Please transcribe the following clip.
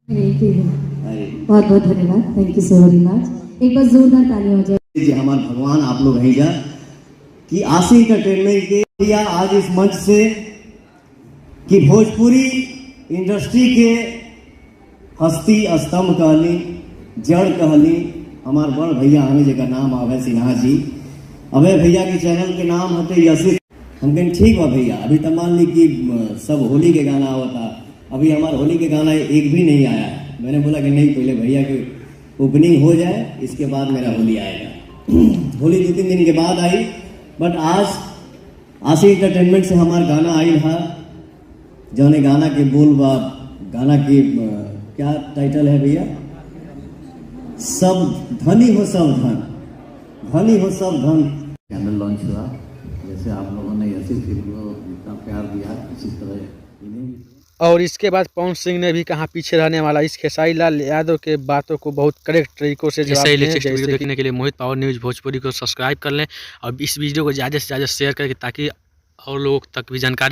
बहुत बहुत धन्यवाद, थैंक यू सो वेरी मच। एक बार जोरदार ताली हो जाए। जी हमारे भगवान आप लोग हैं जा कि आशी एंटरटेनमेंट के दिया आज इस मंच से कि भोजपुरी इंडस्ट्री के हस्ती स्तंभ कहली, जड़ कहली, हमार बड़ भैया हमें जगह नाम आवे सिन्हा जी। अबे भैया के चैनल के नाम होते यसी। हम कहें ठीक बा भैया, अभी तो मान ली कि सब होली के गाना होता, अभी हमारे होली के गाना एक भी नहीं आया। मैंने बोला कि नहीं, पहले भैया की ओपनिंग हो जाए, इसके बाद मेरा होली आएगा। होली 2-3 दिन के बाद आई, बट आज आशी एंटरटेनमेंट से हमारा गाना आई था, जौने गाना के बोल बा, गाना की क्या टाइटल है भैया? सब धनी हो सब धन, धनी हो सब धन। चैनल लॉन्च हुआ, जैसे आप लोगों ने ऐसी फिल्म को इतना प्यार दिया, इसी तरह इन्हें भी। और इसके बाद पवन सिंह ने भी कहा पीछे रहने वाला। इस खेसारी लाल यादव के बातों को बहुत करेक्ट तरीकों से जवाब दिए। वीडियो देखने के लिए मोहित पावर न्यूज़ भोजपुरी को सब्सक्राइब कर लें और इस वीडियो को ज़्यादा से ज़्यादा शेयर करें ताकि और लोगों तक भी जानकारी